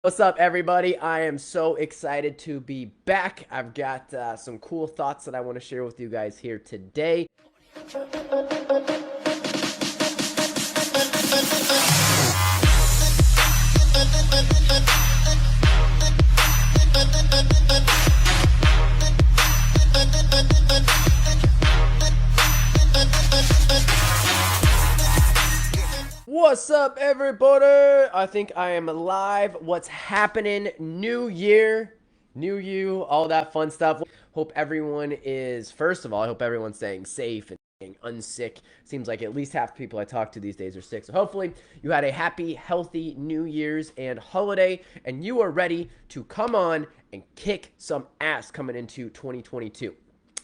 What's up, everybody? I am so excited to be back. I've got some cool thoughts that I want to share with you guys here today. What's up, everybody? I think I am live. What's happening? New year, new you, all that fun stuff. Hope everyone is, first of all, I hope everyone's staying safe and staying unsick. Seems like at least half the people I talk to these days are sick. So hopefully you had a happy, healthy New Year's and holiday, and you are ready to come on and kick some ass coming into 2022.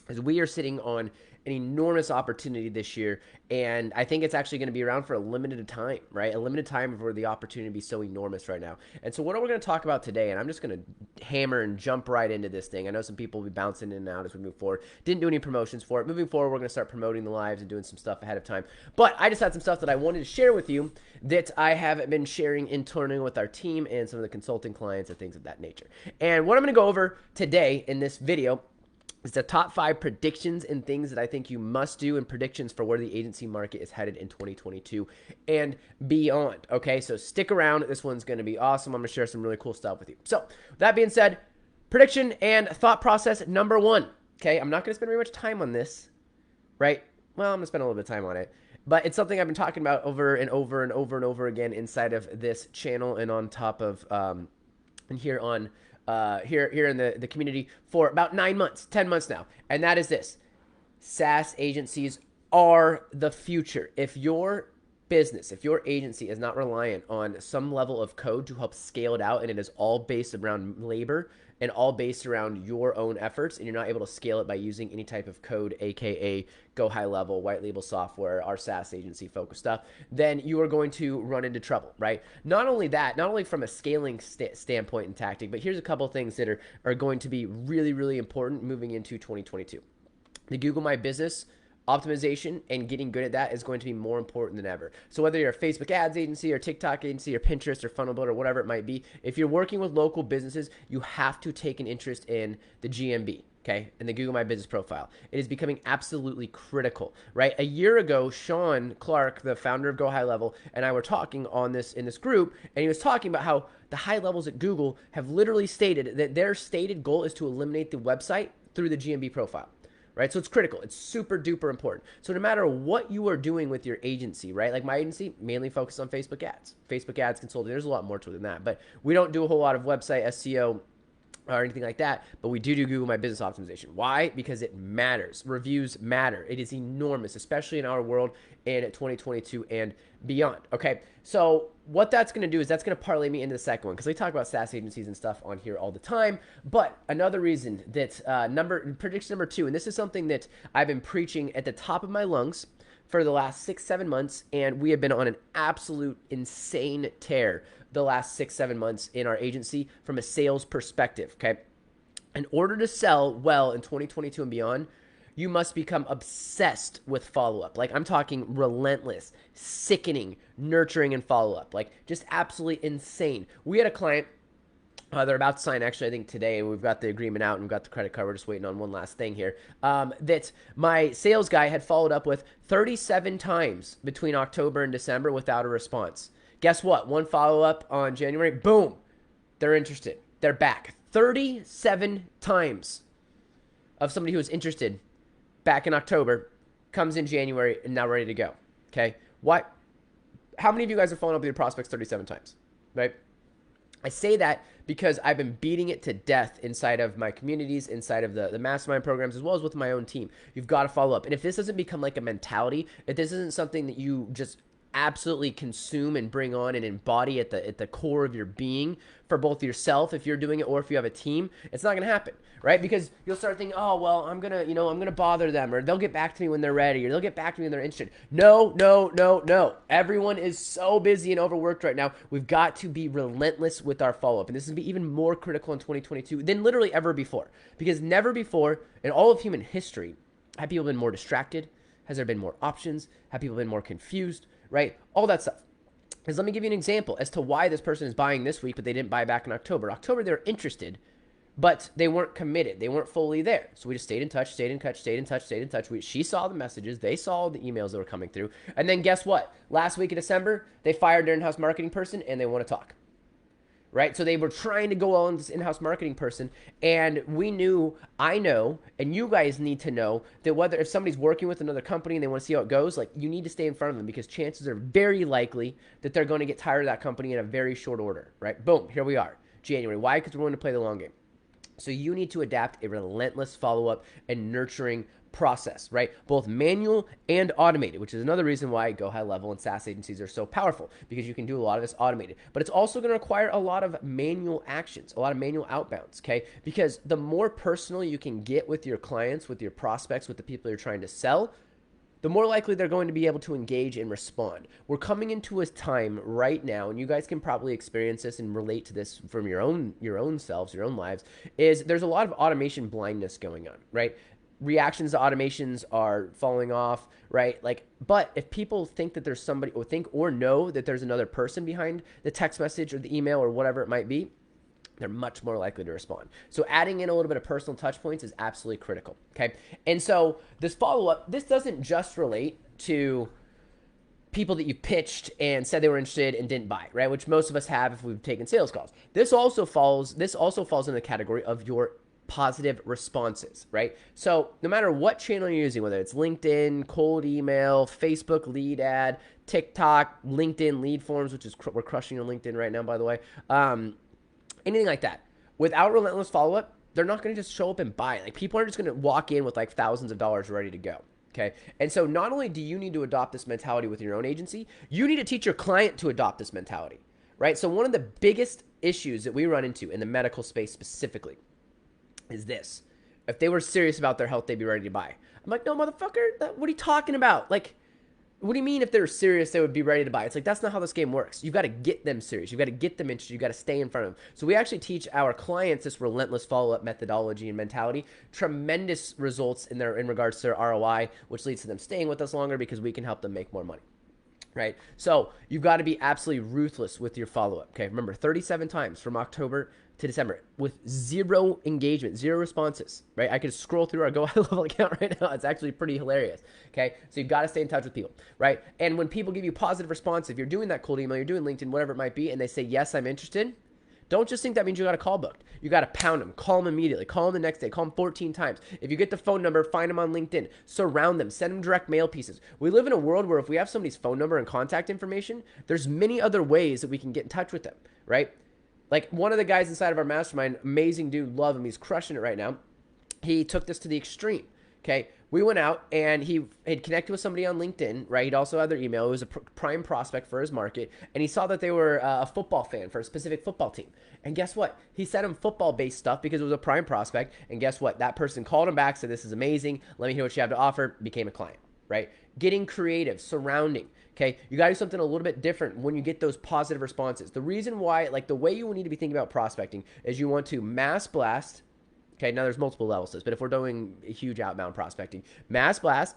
As we are sitting on an enormous opportunity this year, and I think it's actually going to be around for a limited time, right? A limited time for the opportunity to be so enormous right now. And so what are we going to talk about today? And I'm just going to hammer and jump right into this thing. I know some people will be bouncing in and out as we move forward. Didn't do any promotions for it. Moving forward, we're going to start promoting the lives and doing some stuff ahead of time. But I just had some stuff that I wanted to share with you that I have been sharing internally with our team and some of the consulting clients and things of that nature. And what I'm going to go over today in this video, it's the top 5 predictions and things that I think you must do and predictions for where the agency market is headed in 2022 and beyond. Okay, so stick around. This one's going to be awesome. I'm going to share some really cool stuff with you. So, with that being said, prediction and thought process number 1. Okay, I'm not going to spend very much time on this, right? Well, I'm going to spend a little bit of time on it. But it's something I've been talking about over and over and over and over again inside of this channel and on top of, and here on here in the community for about 9 months, 10 months now. And that is this: SaaS agencies are the future. If your business, if your agency is not reliant on some level of code to help scale it out, and it is all based around labor and all based around your own efforts, and you're not able to scale it by using any type of code, aka go high level, white label software, our SaaS agency focused stuff, then you are going to run into trouble, right? Not only that, not only from a scaling standpoint and tactic, but here's a couple things that are going to be really, really important moving into 2022. The Google My Business optimization and getting good at that is going to be more important than ever. So whether you're a Facebook ads agency or TikTok agency or Pinterest or Funnel Builder or whatever it might be, if you're working with local businesses, you have to take an interest in the GMB. Okay, and the Google My Business profile. It is becoming absolutely critical, right? A year ago, Sean Clark, the founder of Go High Level, and I were talking on this in this group, and he was talking about how the high levels at Google have literally stated that their stated goal is to eliminate the website through the GMB profile, right? So it's critical. It's super duper important. So no matter what you are doing with your agency, right? Like my agency mainly focuses on Facebook ads, Facebook ads consulting. There's a lot more to it than that, but we don't do a whole lot of website SEO or anything like that, but we do Google My Business optimization. Why? Because it matters. Reviews matter. It is enormous, especially in our world in 2022 and beyond. Okay, so what that's going to do is that's going to parlay me into the second one, because we talk about SaaS agencies and stuff on here all the time. But another reason that prediction number 2, and this is something that I've been preaching at the top of my lungs for the last 6-7 months, and we have been on an absolute insane tear the last 6-7 months in our agency from a sales perspective. Okay, in order to sell well in 2022 and beyond, you must become obsessed with follow-up. Like I'm talking relentless, sickening, nurturing, and follow-up. Like just absolutely insane. We had a client, they're about to sign, actually, I think today. We've got the agreement out and we've got the credit card. We're just waiting on one last thing here. That my sales guy had followed up with 37 times between October and December without a response. Guess what? One follow-up on January, boom, they're interested. They're back. 37 times of somebody who was interested back in October comes in January and now ready to go. Okay? What? How many of you guys are following up with your prospects 37 times? Right? I say that because I've been beating it to death inside of my communities, inside of the mastermind programs, as well as with my own team. You've got to follow up. And if this doesn't become like a mentality, if this isn't something that you just absolutely consume and bring on and embody at the core of your being for both yourself, if you're doing it, or if you have a team, it's not going to happen, right? Because you'll start thinking, oh, well, I'm going to bother them, or they'll get back to me when they're ready, or they'll get back to me when they're interested. No, no, no, no. Everyone is so busy and overworked right now. We've got to be relentless with our follow-up. And this is going to be even more critical in 2022 than literally ever before, because never before in all of human history have people been more distracted. Has there been more options? Have people been more confused? Right? All that stuff. is, let me give you an example as to why this person is buying this week, but they didn't buy back in October. October, they're interested, but they weren't committed. They weren't fully there. So we just stayed in touch, stayed in touch, stayed in touch, stayed in touch. She saw the messages. They saw the emails that were coming through. And then guess what? Last week of December, they fired their in-house marketing person and they want to talk. Right? So they were trying to go on this in-house marketing person, and we knew, I know, and you guys need to know that whether if somebody's working with another company and they want to see how it goes, like, you need to stay in front of them, because chances are very likely that they're going to get tired of that company in a very short order, right? Boom, here we are, January. Why? Because we're willing to play the long game. So you need to adapt a relentless follow-up and nurturing process, right? Both manual and automated, which is another reason why Go High Level and SaaS agencies are so powerful, because you can do a lot of this automated. But it's also going to require a lot of manual actions, a lot of manual outbounds, okay? Because the more personal you can get with your clients, with your prospects, with the people you're trying to sell, the more likely they're going to be able to engage and respond. We're coming into a time right now, and you guys can probably experience this and relate to this from your own selves, your own lives, is there's a lot of automation blindness going on, right? Reactions to automations are falling off, right? Like, but if people think that there's somebody, or think or know that there's another person behind the text message or the email or whatever it might be, they're much more likely to respond. So adding in a little bit of personal touch points is absolutely critical, okay? And so this follow-up, this doesn't just relate to people that you pitched and said they were interested and didn't buy, right? Which most of us have if we've taken sales calls. This also falls in the category of your positive responses, right? So no matter what channel you're using, whether it's LinkedIn, cold email, Facebook lead ad, TikTok, LinkedIn lead forms, which is we're crushing on LinkedIn right now, by the way. Anything like that. Without relentless follow-up, they're not going to just show up and buy. Like, people aren't just going to walk in with like thousands of dollars ready to go. Okay. And so not only do you need to adopt this mentality with your own agency, you need to teach your client to adopt this mentality, right? So one of the biggest issues that we run into in the medical space specifically is this. If they were serious about their health, they'd be ready to buy. I'm like, no, motherfucker, what are you talking about? Like, what do you mean if they were serious, they would be ready to buy? It's like, that's not how this game works. You've got to get them serious. You've got to get them interested. You've got to stay in front of them. So we actually teach our clients this relentless follow-up methodology and mentality. Tremendous results in regards to their ROI, which leads to them staying with us longer because we can help them make more money. Right? So you've got to be absolutely ruthless with your follow-up. Okay, remember, 37 times from October to December with zero engagement, zero responses, right? I could scroll through our Go High Level account right now. It's actually pretty hilarious, okay? So you've got to stay in touch with people, right? And when people give you positive response, if you're doing that cold email, you're doing LinkedIn, whatever it might be, and they say, yes, I'm interested, don't just think that means you got a call booked. You got to pound them, call them immediately, call them the next day, call them 14 times. If you get the phone number, find them on LinkedIn, surround them, send them direct mail pieces. We live in a world where if we have somebody's phone number and contact information, there's many other ways that we can get in touch with them, right? Like, one of the guys inside of our mastermind, amazing dude, love him, he's crushing it right now. He took this to the extreme, okay? We went out and he had connected with somebody on LinkedIn, right? He'd also had their email. It was a prime prospect for his market. And he saw that they were a football fan for a specific football team. And guess what? He sent him football-based stuff because it was a prime prospect. And guess what? That person called him back, said, this is amazing. Let me hear what you have to offer. Became a client, right? Getting creative, surrounding. Okay, you got to do something a little bit different when you get those positive responses. The reason why, like, the way you need to be thinking about prospecting is you want to mass blast. Okay, now there's multiple levels to this, but if we're doing a huge outbound prospecting, mass blast.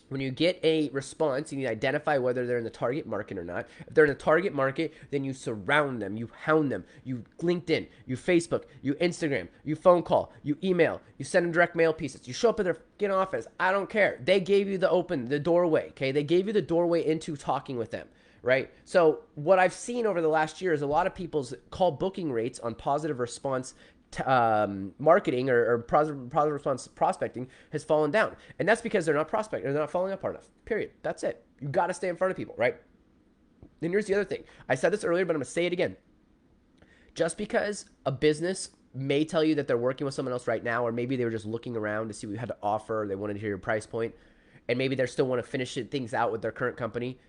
When you get a response, you need to identify whether they're in the target market or not. If they're in the target market, then you surround them, you hound them, you LinkedIn, you Facebook, you Instagram, you phone call, you email, you send them direct mail pieces, you show up at their fucking office. I don't care. They gave you the doorway, okay? They gave you the doorway into talking with them, right? So what I've seen over the last year is a lot of people's call booking rates on positive response marketing or positive response prospecting has fallen down. And that's because they're not prospecting, they're not following up hard enough, period. That's it. You got to stay in front of people, right? Then here's the other thing. I said this earlier, but I'm going to say it again. Just because a business may tell you that they're working with someone else right now, or maybe they were just looking around to see what you had to offer, or they wanted to hear your price point, and maybe they still want to finish things out with their current company,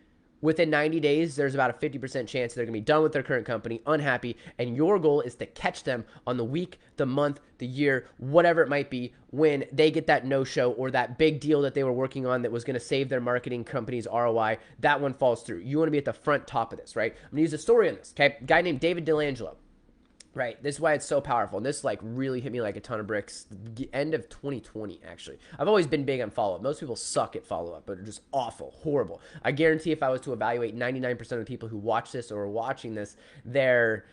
within 90 days, there's about a 50% chance they're going to be done with their current company, unhappy, and your goal is to catch them on the week, the month, the year, whatever it might be, when they get that no-show or that big deal that they were working on that was going to save their marketing company's ROI, that one falls through. You want to be at the front top of this, right? I'm going to use a story on this, okay? A guy named David Delangelo. Right. This is why it's so powerful. And this like really hit me like a ton of bricks. The end of 2020, actually. I've always been big on follow up. Most people suck at follow up, but are just awful, horrible. I guarantee if I was to evaluate 99% of the people who watch this or are watching this, their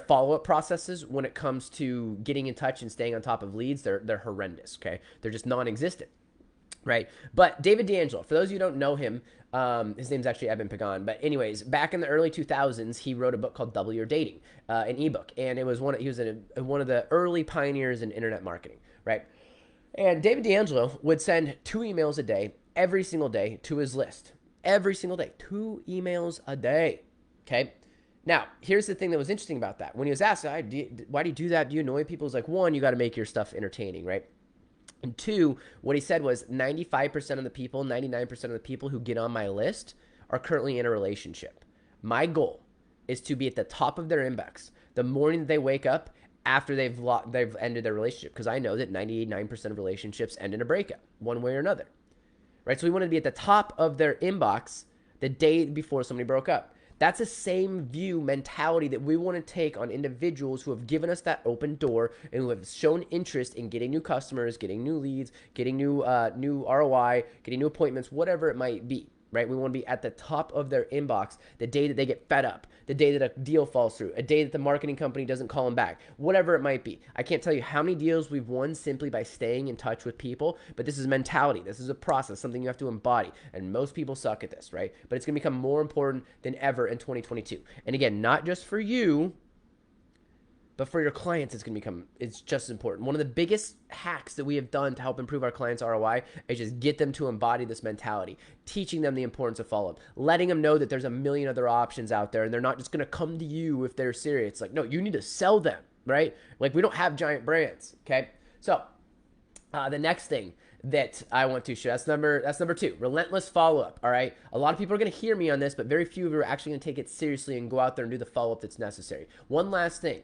follow up processes when it comes to getting in touch and staying on top of leads, they're horrendous. Okay. They're just non existent. Right. But David D'Angelo, for those of you who don't know him, his name's actually Evan Pagan. But anyways, back in the early 2000s, he wrote a book called Double Your Dating, an ebook. And it was he was one of the early pioneers in internet marketing, right? And David D'Angelo would send 2 emails a day, every single day, to his list. Every single day. 2 emails a day. Okay? Now, here's the thing that was interesting about that. When he was asked, why do you do that? Do you annoy people? He's like, 1, you got to make your stuff entertaining, right? And 2, what he said was 95% of the people, 99% of the people who get on my list are currently in a relationship. My goal is to be at the top of their inbox the morning that they wake up after they've ended their relationship, because I know that 99% of relationships end in a breakup, one way or another. Right? So we want to be at the top of their inbox the day before somebody broke up. That's the same view mentality that we want to take on individuals who have given us that open door and who have shown interest in getting new customers, getting new leads, getting new ROI, getting new appointments, whatever it might be, right? We want to be at the top of their inbox the day that they get fed up, the day that a deal falls through, a day that the marketing company doesn't call them back, whatever it might be. I can't tell you how many deals we've won simply by staying in touch with people, but this is mentality. This is a process, something you have to embody, and most people suck at this, right? But it's going to become more important than ever in 2022. And again, not just for you, but for your clients, it's just as important. One of the biggest hacks that we have done to help improve our clients' ROI is just get them to embody this mentality, teaching them the importance of follow-up, letting them know that there's a million other options out there and they're not just going to come to you if they're serious. It's like, no, you need to sell them, right? Like, we don't have giant brands, okay? So the next thing that I want to share, that's number 2, relentless follow-up, all right? A lot of people are going to hear me on this, but very few of you are actually going to take it seriously and go out there and do the follow-up that's necessary. One last thing.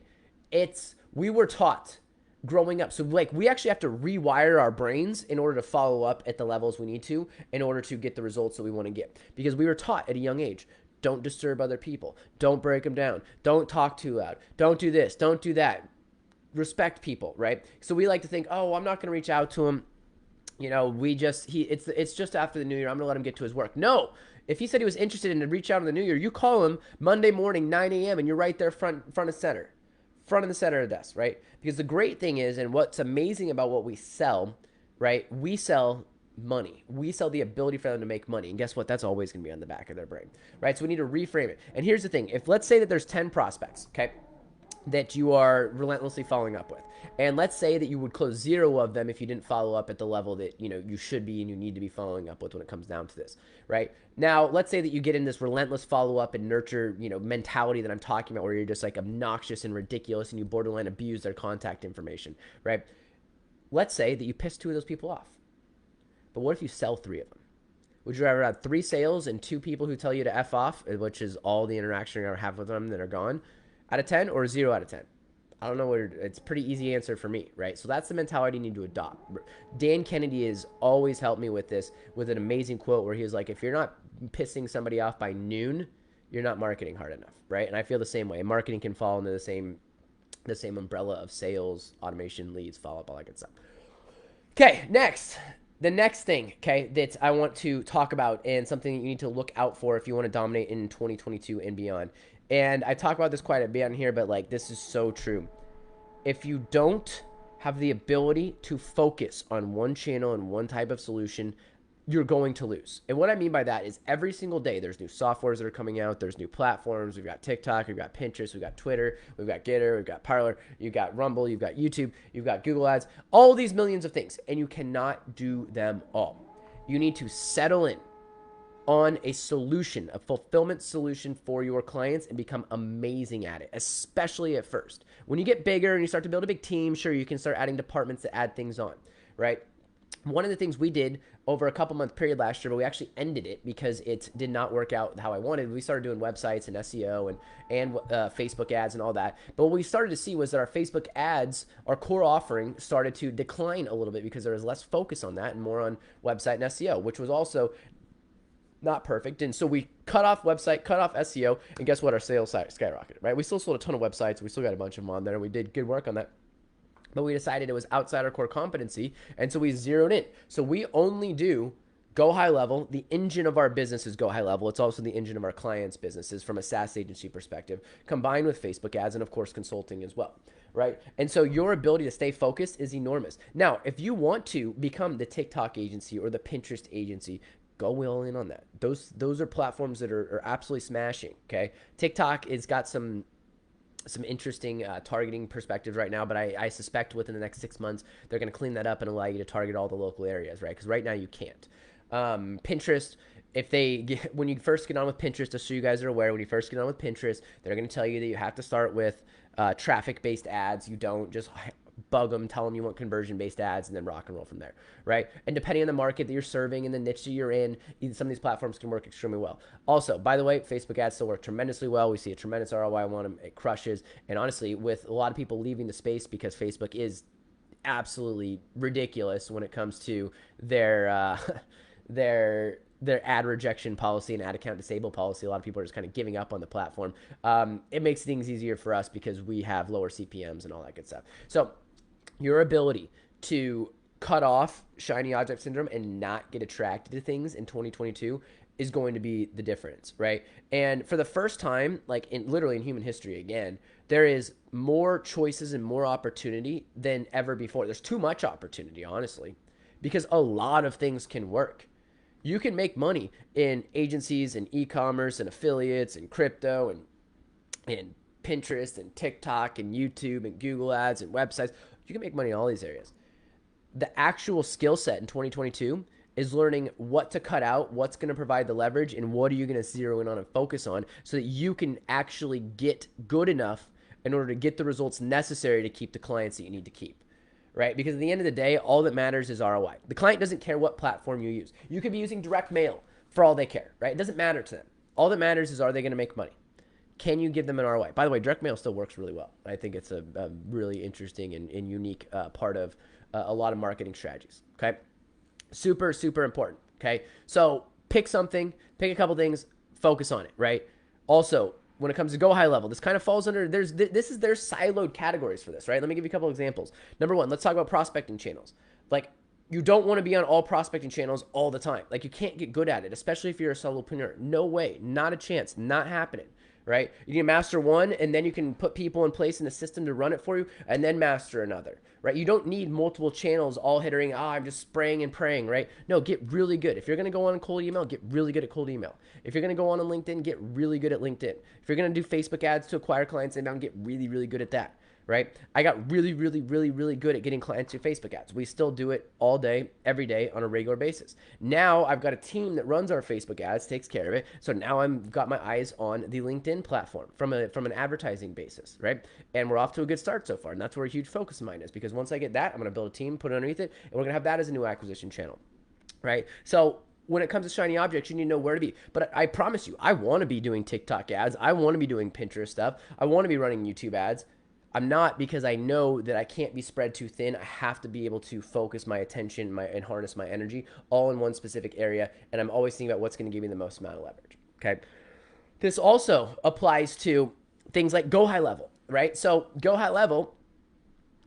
We were taught growing up. So like we actually have to rewire our brains in order to follow up at the levels we need to in order to get the results that we want to get. Because we were taught at a young age, don't disturb other people. Don't break them down. Don't talk too loud. Don't do this. Don't do that. Respect people, right? So we like to think, oh, I'm not going to reach out to him. You know, it's just after the new year. I'm going to let him get to his work. No. If he said he was interested in to reach out in the new year, you call him Monday morning, 9 a.m. and you're right there front and center. Front of the center of the desk, right? Because the great thing is, and what's amazing about what we sell, right? We sell money. We sell the ability for them to make money. And guess what? That's always going to be on the back of their brain, right? So we need to reframe it. And here's the thing. If let's say that there's 10 prospects, okay, that you are relentlessly following up with. And let's say that you would close 0 of them if you didn't follow up at the level that, you know, you should be and you need to be following up with when it comes down to this, right? Now, let's say that you get in this relentless follow-up and nurture, you know, mentality that I'm talking about where you're just like obnoxious and ridiculous and you borderline abuse their contact information, right? Let's say that you piss 2 of those people off. But what if you sell 3 of them? Would you rather have 3 sales and 2 people who tell you to F off, which is all the interaction you're going to have with them that are gone, out of 10 or 0 out of 10? I don't know it's a pretty easy answer for me, right? So that's the mentality you need to adopt. Dan Kennedy has always helped me with this with an amazing quote where he was like, if you're not pissing somebody off by noon, you're not marketing hard enough, right? And I feel the same way. Marketing can fall into the same umbrella of sales, automation, leads, follow-up, all that good stuff. Okay, next. The next thing, okay, that I want to talk about and something that you need to look out for if you want to dominate in 2022 and beyond. And I talk about this quite a bit on here, but like this is so true. If you don't have the ability to focus on one channel and one type of solution, you're going to lose. And what I mean by that is every single day there's new softwares that are coming out. There's new platforms. We've got TikTok. We've got Pinterest. We've got Twitter. We've got Getter. We've got Parler. You've got Rumble. You've got YouTube. You've got Google Ads. All these millions of things. And you cannot do them all. You need to settle in on a solution, a fulfillment solution for your clients and become amazing at it, especially at first. When you get bigger and you start to build a big team, sure, you can start adding departments that add things on, right? One of the things we did over a couple month period last year, but we actually ended it because it did not work out how I wanted. We started doing websites and SEO and Facebook ads and all that. But what we started to see was that our Facebook ads, our core offering, started to decline a little bit because there was less focus on that and more on website and SEO, which was also not perfect. And so we cut off website, cut off SEO, and guess what? Our sales skyrocketed, right? We still sold a ton of websites. We still got a bunch of them on there, and we did good work on that. But we decided it was outside our core competency, and so we zeroed in. So we only do go high level. The engine of our business is go high level. It's also the engine of our clients' businesses from a SaaS agency perspective, combined with Facebook ads and, of course, consulting as well, right? And so your ability to stay focused is enormous. Now, if you want to become the TikTok agency or the Pinterest agency, go all in on that. Those are platforms that are absolutely smashing, okay? TikTok has got some interesting targeting perspectives right now, but I suspect within the next 6 months, they're going to clean that up and allow you to target all the local areas, right? Because right now you can't. Pinterest, when you first get on with Pinterest, just so you guys are aware, when you first get on with Pinterest, they're going to tell you that you have to start with traffic-based ads. You don't just bug them, tell them you want conversion-based ads, and then rock and roll from there, right? And depending on the market that you're serving and the niche that you're in, some of these platforms can work extremely well. Also, by the way, Facebook ads still work tremendously well. We see a tremendous ROI on them. It crushes. And honestly, with a lot of people leaving the space because Facebook is absolutely ridiculous when it comes to their ad rejection policy and ad account disable policy. A lot of people are just kind of giving up on the platform. It makes things easier for us because we have lower CPMs and all that good stuff. So your ability to cut off shiny object syndrome and not get attracted to things in 2022 is going to be the difference, right? And for the first time, like literally in human history again, there is more choices and more opportunity than ever before. There's too much opportunity, honestly, because a lot of things can work. You can make money in agencies and e-commerce and affiliates and crypto and Pinterest and TikTok and YouTube and Google ads and websites. You can make money in all these areas. The actual skill set in 2022 is learning what to cut out, what's going to provide the leverage, and what are you going to zero in on and focus on so that you can actually get good enough in order to get the results necessary to keep the clients that you need to keep, right? Because at the end of the day, all that matters is ROI. The client doesn't care what platform you use. You could be using direct mail for all they care, right? It doesn't matter to them. All that matters is, are they going to make money? Can you give them an ROI? By the way, direct mail still works really well. I think it's a really interesting and unique part of a lot of marketing strategies, okay? Super, super important, okay? So pick something, pick a couple things, focus on it, right? Also, when it comes to go high level, this kind of falls under, there's siloed categories for this, right? Let me give you a couple examples. Number one, let's talk about prospecting channels. Like, you don't want to be on all prospecting channels all the time. Like, you can't get good at it, especially if you're a solopreneur. No way, not a chance, not happening, right? You can master one, and then you can put people in place in the system to run it for you, and then master another, right? You don't need multiple channels all hitting, I'm just spraying and praying, right? No, get really good. If you're going to go on cold email, get really good at cold email. If you're going to go on LinkedIn, get really good at LinkedIn. If you're going to do Facebook ads to acquire clients inbound, get really, really good at that, right? I got really, really, really, really good at getting clients through Facebook ads. We still do it all day, every day on a regular basis. Now I've got a team that runs our Facebook ads, takes care of it. So now I've got my eyes on the LinkedIn platform from an advertising basis, right? And we're off to a good start so far. And that's where a huge focus of mine is, because once I get that, I'm going to build a team, put it underneath it, and we're going to have that as a new acquisition channel, right? So when it comes to shiny objects, you need to know where to be. But I promise you, I want to be doing TikTok ads. I want to be doing Pinterest stuff. I want to be running YouTube ads. I'm not, because I know that I can't be spread too thin. I have to be able to focus my attention and harness my energy all in one specific area. And I'm always thinking about what's going to give me the most amount of leverage. Okay. This also applies to things like go high level, right? So go high level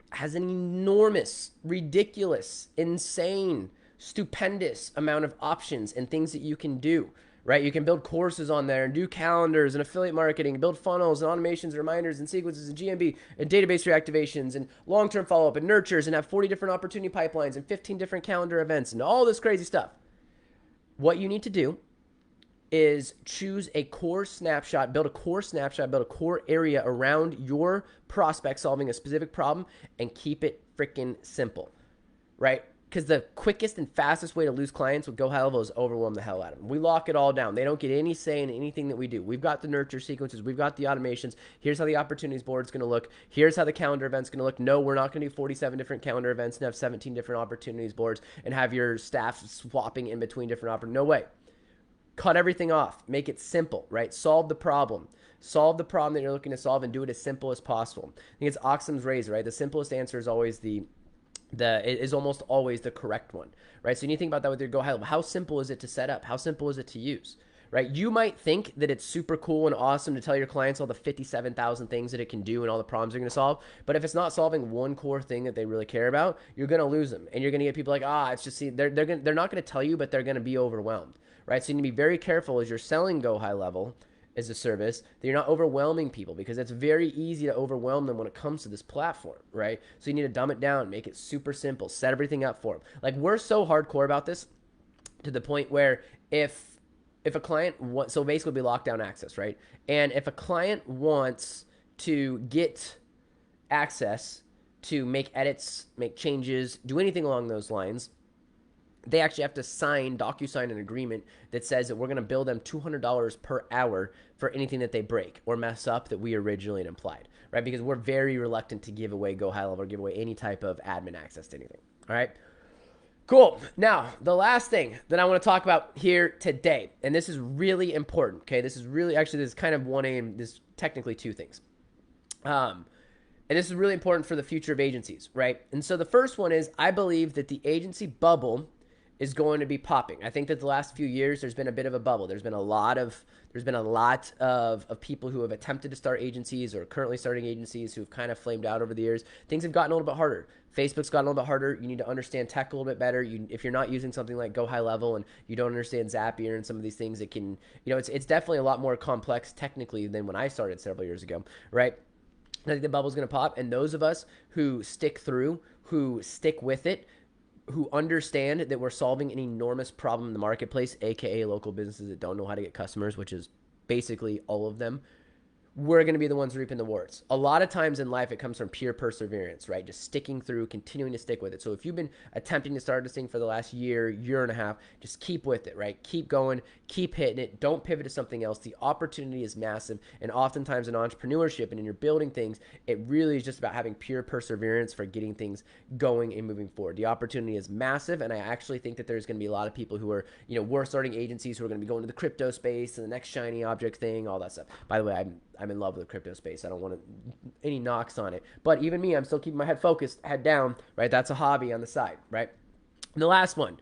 has an enormous, ridiculous, insane, stupendous amount of options and things that you can do, right? You can build courses on there and do calendars and affiliate marketing, build funnels and automations, reminders and sequences and GMB and database reactivations and long-term follow-up and nurtures, and have 40 different opportunity pipelines and 15 different calendar events and all this crazy stuff. What you need to do is choose a core snapshot, build a core area around your prospect solving a specific problem, and keep it freaking simple, right? Because the quickest and fastest way to lose clients with go high level is overwhelm the hell out of them. We lock it all down. They don't get any say in anything that we do. We've got the nurture sequences. We've got the automations. Here's how the opportunities board is going to look. Here's how the calendar event's going to look. No, we're not going to do 47 different calendar events and have 17 different opportunities boards and have your staff swapping in between different opportunities. No way. Cut everything off. Make it simple, right? Solve the problem. Solve the problem that you're looking to solve and do it as simple as possible. I think it's Occam's razor, right? The simplest answer is always the it is almost always the correct one, right? So you need to think about that with your Go High Level. How simple is it to set up? How simple is it to use? Right? You might think that it's super cool and awesome to tell your clients all the 57,000 things that it can do and all the problems you're going to solve. But if it's not solving one core thing that they really care about, you're going to lose them. And you're going to get people like, it's just, see, they're not going to tell you, but they're going to be overwhelmed, right? So you need to be very careful as you're selling Go High Level as a service that you're not overwhelming people, because it's very easy to overwhelm them when it comes to this platform, right? So you need to dumb it down, make it super simple, set everything up for them. Like, we're so hardcore about this to the point where if a client wants, so basically we lock down access, right? And if a client wants to get access to make edits, make changes, do anything along those lines, they actually have to DocuSign an agreement that says that we're going to bill them $200 per hour for anything that they break or mess up that we originally implied, right? Because we're very reluctant to give away Go High Level or give away any type of admin access to anything, all right? Cool. Now, the last thing that I want to talk about here today, and this is really important, okay? This is kind of one aim, this is technically two things. And this is really important for the future of agencies, right? And so the first one is, I believe that the agency bubble is going to be popping. I think that the last few years there's been a bit of a bubble. There's been a lot of people who have attempted to start agencies or currently starting agencies who have kind of flamed out over the years. Things have gotten a little bit harder. Facebook's gotten a little bit harder. You need to understand tech a little bit better. If you're not using something like Go High Level and you don't understand Zapier and some of these things, it can, it's definitely a lot more complex technically than when I started several years ago, right? I think the bubble's going to pop, and those of us who stick through, who stick with it, who understand that we're solving an enormous problem in the marketplace, aka local businesses that don't know how to get customers, which is basically all of them, we're going to be the ones reaping the rewards. A lot of times in life, it comes from pure perseverance, right? Just sticking through, continuing to stick with it. So if you've been attempting to start this thing for the last year and a half, just keep with it, right? Keep going, keep hitting it. Don't pivot to something else. The opportunity is massive. And oftentimes in entrepreneurship and in your building things, it really is just about having pure perseverance for getting things going and moving forward. The opportunity is massive. And I actually think that there's going to be a lot of people who are, we're starting agencies who are going to be going to the crypto space and the next shiny object thing, all that stuff. By the way, I'm in love with the crypto space. I don't want any knocks on it. But even me, I'm still keeping my head focused, head down, right? That's a hobby on the side, right? And the last one,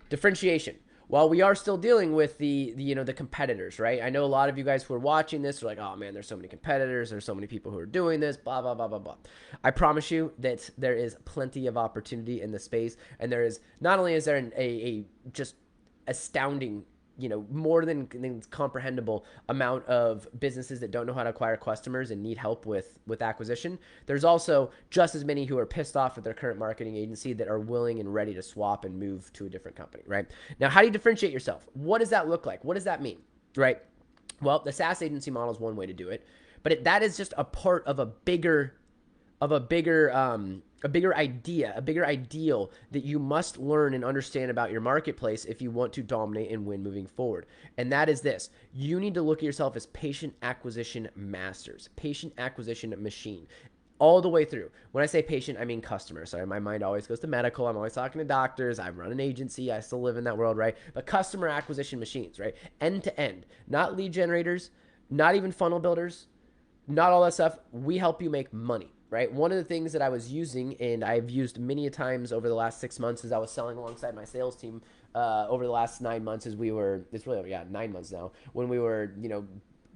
differentiation. While we are still dealing with the competitors, right? I know a lot of you guys who are watching this are like, oh man, there's so many competitors. There's so many people who are doing this, blah, blah, blah, blah, blah. I promise you that there is plenty of opportunity in the space. And there is, not only is there a just astounding, more than comprehensible amount of businesses that don't know how to acquire customers and need help with acquisition. There's also just as many who are pissed off with their current marketing agency that are willing and ready to swap and move to a different company, right? Now, how do you differentiate yourself? What does that look like? What does that mean, right? Well, the SaaS agency model is one way to do it, but that is just a part of a bigger idea, a bigger ideal that you must learn and understand about your marketplace if you want to dominate and win moving forward. And that is this: you need to look at yourself as patient acquisition masters, patient acquisition machine, all the way through. When I say patient, I mean customer. Sorry, my mind always goes to medical. I'm always talking to doctors. I run an agency. I still live in that world, right? But customer acquisition machines, right? End to end, not lead generators, not even funnel builders, not all that stuff. We help you make money. Right? One of the things that I was using, and I've used many a times over the last 6 months as I was selling alongside my sales team over the last 9 months it's really, 9 months now, when we were,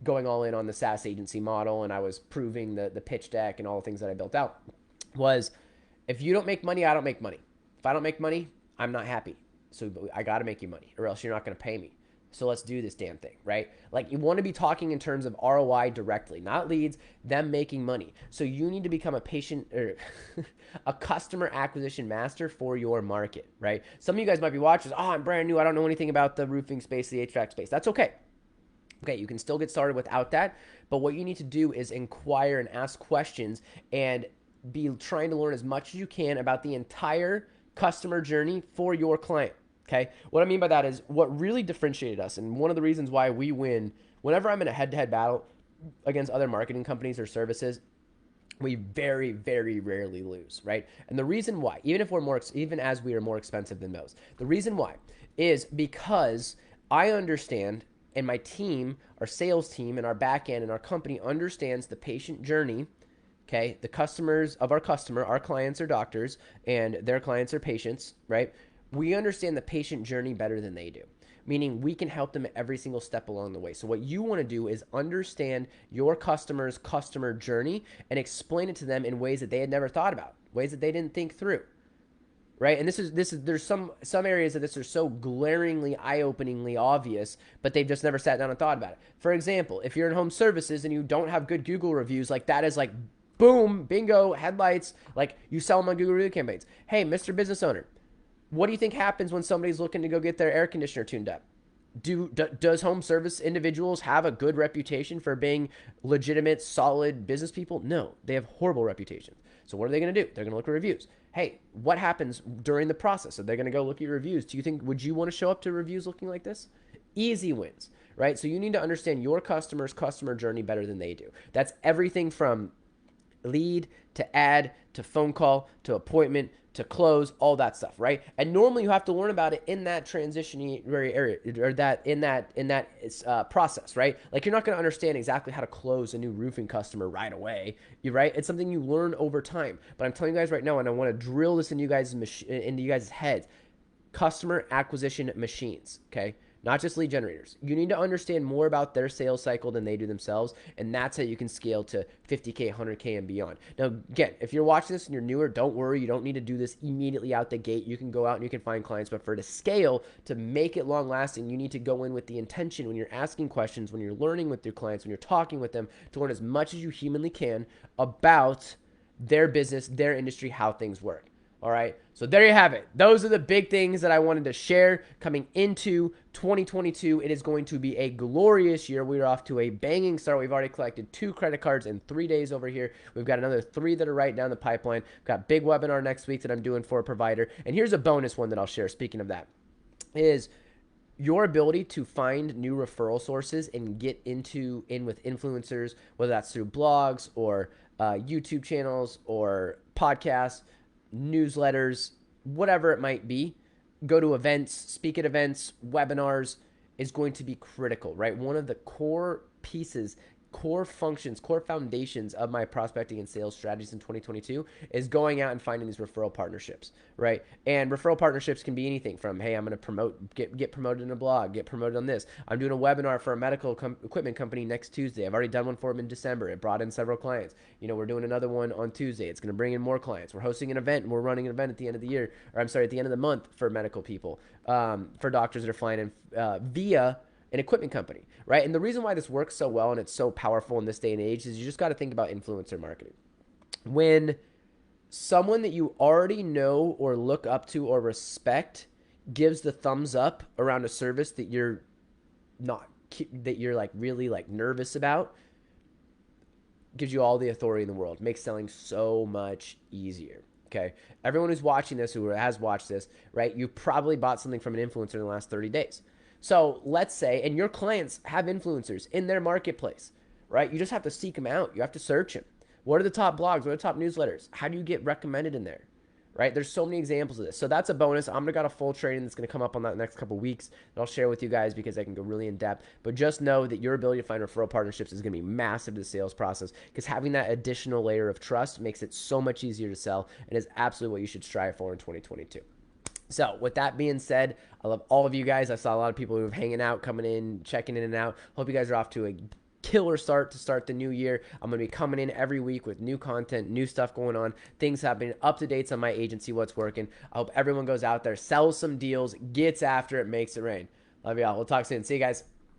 going all in on the SaaS agency model and I was proving the pitch deck and all the things that I built out, was if you don't make money, I don't make money. If I don't make money, I'm not happy. So I got to make you money or else you're not going to pay me. So let's do this damn thing, right? Like, you want to be talking in terms of ROI directly, not leads, them making money. So you need to become a customer acquisition master for your market, right? Some of you guys might be watching, oh, I'm brand new. I don't know anything about the roofing space, the HVAC space. That's okay. Okay, you can still get started without that. But what you need to do is inquire and ask questions and be trying to learn as much as you can about the entire customer journey for your client. Okay, what I mean by that is what really differentiated us, and one of the reasons why we win whenever I'm in a head-to-head battle against other marketing companies or services, we very, very rarely lose, right? And the reason why, even as we are more expensive than most, the reason why is because I understand, and my team, our sales team, and our back end, and our company understands the patient journey. Okay. The customers of our clients are doctors and their clients are patients, right? We understand the patient journey better than they do, meaning we can help them every single step along the way. So what you want to do is understand your customer's customer journey and explain it to them in ways that they had never thought about, ways that they didn't think through. Right. And there's some areas of this are so glaringly, eye-openingly obvious, but they've just never sat down and thought about it. For example, if you're in home services and you don't have good Google reviews, like that is like boom, bingo, headlights, like you sell them on Google review campaigns. Hey, Mr. Business Owner, what do you think happens when somebody's looking to go get their air conditioner tuned up? Does home service individuals have a good reputation for being legitimate, solid business people? No, they have horrible reputations. So what are they going to do? They're going to look at reviews. Hey, what happens during the process? So they're going to go look at your reviews. Do you think, would you want to show up to reviews looking like this? Easy wins, right? So you need to understand your customer's customer journey better than they do. That's everything from lead to ad to phone call to appointment to close, all that stuff, right? And normally you have to learn about it in that transitionary area or that in that process, right? Like you're not going to understand exactly how to close a new roofing customer right away, right? It's something you learn over time. But I'm telling you guys right now, and I want to drill this into you guys' heads: customer acquisition machines, okay? Not just lead generators. You need to understand more about their sales cycle than they do themselves, and that's how you can scale to 50K, 100K, and beyond. Now, again, if you're watching this and you're newer, don't worry. You don't need to do this immediately out the gate. You can go out and you can find clients, but for it to scale, to make it long-lasting, you need to go in with the intention when you're asking questions, when you're learning with your clients, when you're talking with them, to learn as much as you humanly can about their business, their industry, how things work. All right, so there you have it. Those are the big things that I wanted to share coming into 2022. It is going to be a glorious year. We are off to a banging start. We've already collected 2 credit cards in 3 days over here. We've got another 3 that are right down the pipeline. We've got a big webinar next week that I'm doing for a provider. And here's a bonus one that I'll share, speaking of that, is your ability to find new referral sources and get in with influencers, whether that's through blogs or YouTube channels or podcasts, newsletters, whatever it might be. Go to events, speak at events, webinars is going to be critical, right? One of the core pieces, core functions, core foundations of my prospecting and sales strategies in 2022 is going out and finding these referral partnerships, right? And referral partnerships can be anything from, hey, I'm going to get promoted in a blog, get promoted on this. I'm doing a webinar for a medical equipment company next Tuesday. I've already done one for them in December. It brought in several clients. You know, we're doing another one on Tuesday. It's going to bring in more clients. We're hosting an event and we're running an event at the end of the year, or I'm sorry, at the end of the month for medical people, for doctors that are flying in via an equipment company, right? And the reason why this works so well and it's so powerful in this day and age is you just got to think about influencer marketing. When someone that you already know or look up to or respect gives the thumbs up around a service that you're like really like nervous about, gives you all the authority in the world, makes selling so much easier. Okay. Everyone who's watching this, who has watched this, right? You probably bought something from an influencer in the last 30 days. So let's say, and your clients have influencers in their marketplace, right? You just have to seek them out. You have to search them. What are the top blogs? What are the top newsletters? How do you get recommended in there, right? There's so many examples of this. So that's a bonus. I'm going to got a full training that's going to come up on that next couple of weeks that I'll share with you guys because I can go really in depth. But just know that your ability to find referral partnerships is going to be massive to the sales process because having that additional layer of trust makes it so much easier to sell and is absolutely what you should strive for in 2022. So with that being said, I love all of you guys. I saw a lot of people who are hanging out, coming in, checking in and out. Hope you guys are off to a killer start to start the new year. I'm going to be coming in every week with new content, new stuff going on, things happening, up-to-dates on my agency, what's working. I hope everyone goes out there, sells some deals, gets after it, makes it rain. Love y'all. We'll talk soon. See you guys.